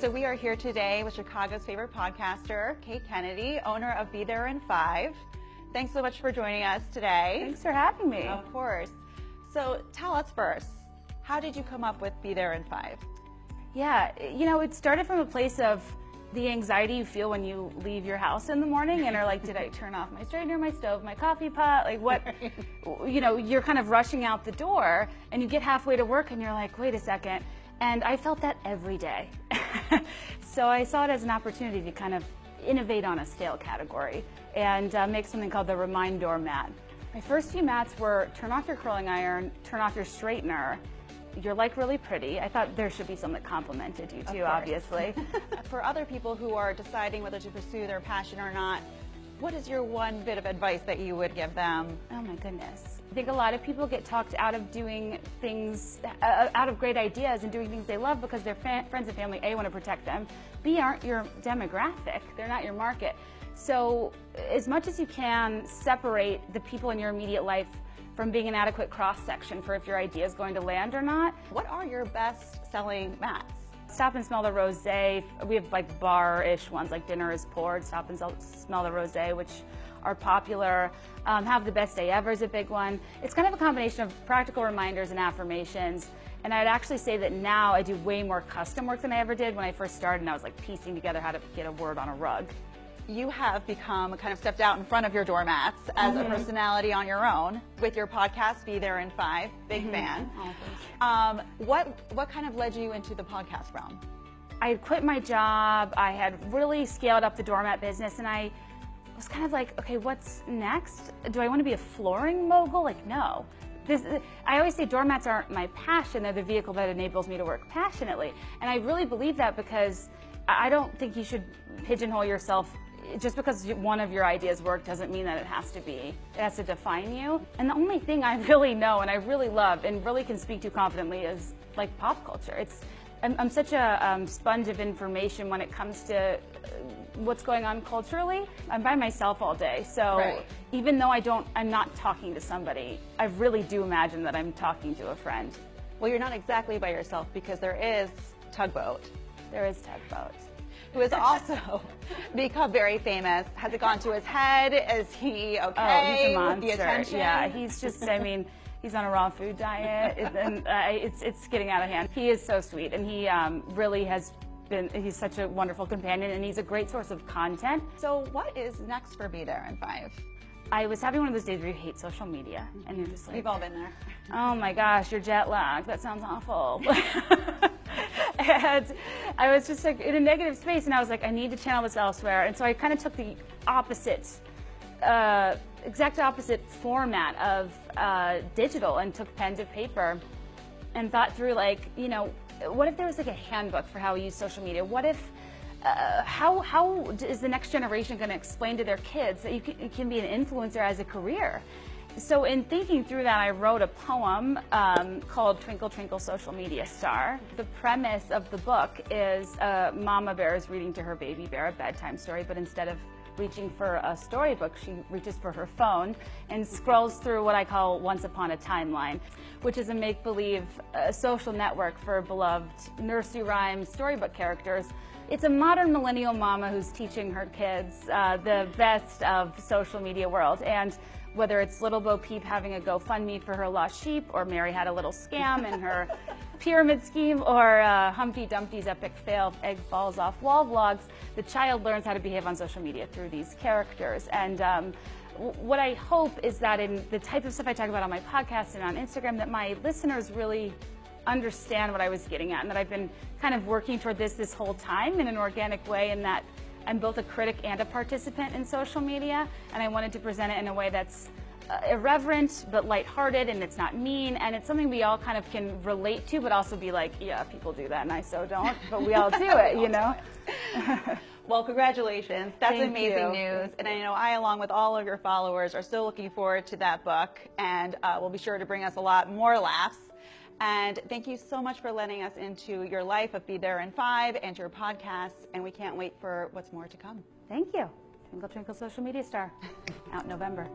So we are here today with Chicago's favorite podcaster, Kate Kennedy, owner of Be There in 5. Thanks so much for joining us today. Thanks for having me. Of course. So tell us first, how did you come up with Be There in 5? Yeah, it started from a place of the anxiety you feel when you leave your house in the morning and are like, did I turn off my straightener, my stove, my coffee pot? Like what, you're kind of rushing out the door and you get halfway to work and you're like, wait a second. And I felt that every day. So I saw it as an opportunity to kind of innovate on a stale category and make something called the Remind Doormat. My first few mats were turn off your curling iron, turn off your straightener. You're like really pretty. I thought there should be some that complimented you too, obviously. For other people who are deciding whether to pursue their passion or not, what is your one bit of advice that you would give them? Oh my goodness. I think a lot of people get talked out of doing things, out of great ideas and doing things they love because their friends and family, A, want to protect them, B, aren't your demographic. They're not your market. So as much as you can, separate the people in your immediate life from being an adequate cross-section for if your idea is going to land or not. What are your best-selling mats? Stop and Smell the Rosé. We have like bar-ish ones like Dinner is Poured, Stop and Smell the Rosé, which are popular. Have the Best Day Ever is a big one. It's kind of a combination of practical reminders and affirmations. And I'd actually say that now I do way more custom work than I ever did when I first started and I was like piecing together how to get a word on a rug. You have become kind of stepped out in front of your doormats as a personality on your own with your podcast, Be There in 5. Big fan. Oh, what kind of led you into the podcast realm? I had quit my job. I had really scaled up the doormat business, and I was kind of like, okay, what's next? Do I want to be a flooring mogul? Like, no. I always say doormats aren't my passion. They're the vehicle that enables me to work passionately. And I really believe that because I don't think you should pigeonhole yourself. Just because one of your ideas work doesn't mean that it has to define you. And the only thing I really know and I really love and really can speak to confidently is like pop culture. I'm such a sponge of information when it comes to what's going on culturally. I'm by myself all day, so even though I'm not talking to somebody, I really do imagine that I'm talking to a friend. Well, you're not exactly by yourself because there is Tugboat. There is Tugboat. Who has also become very famous. Has it gone to his head? Is he okay? Oh, he's a monster. With the attention? Yeah, he's just, he's on a raw food diet, and it's getting out of hand. He is so sweet, and he really he's such a wonderful companion, and he's a great source of content. So what is next for Be There in 5? I was having one of those days where you hate social media, and you're just like... We've all been there. Oh my gosh, you're jet lagged. That sounds awful. And I was just like in a negative space, and I was like, I need to channel this elsewhere. And so I kind of took the exact opposite format of digital and took pen to paper and thought through like, what if there was like a handbook for how we use social media? What if, how is the next generation going to explain to their kids that you can be an influencer as a career? So in thinking through that, I wrote a poem called Twinkle Twinkle Social Media Star. The premise of the book is a mama bear is reading to her baby bear a bedtime story, but instead of reaching for a storybook, she reaches for her phone and scrolls through what I call Once Upon a Timeline, which is a make-believe social network for beloved nursery rhyme storybook characters. It's a modern millennial mama who's teaching her kids the best of social media world. And whether it's Little Bo Peep having a GoFundMe for her lost sheep, or Mary Had a Little Scam in her pyramid scheme, or Humpty Dumpty's epic fail, egg falls off wall vlogs, the child learns how to behave on social media through these characters. And what I hope is that in the type of stuff I talk about on my podcast and on Instagram, that my listeners really understand what I was getting at, and that I've been kind of working toward this whole time in an organic way, and that I'm both a critic and a participant in social media, and I wanted to present it in a way that's irreverent but lighthearted, and it's not mean, and it's something we all kind of can relate to, but also be like, yeah, people do that and I so don't, but we all do it, Well, congratulations. That's Thank amazing you. news. And I know I, along with all of your followers, are still looking forward to that book, and we'll be sure to bring us a lot more laughs. And thank you so much for letting us into your life of Be There in 5 and your podcast, and we can't wait for what's more to come. Thank you. Twinkle Twinkle Social Media Star, out in November.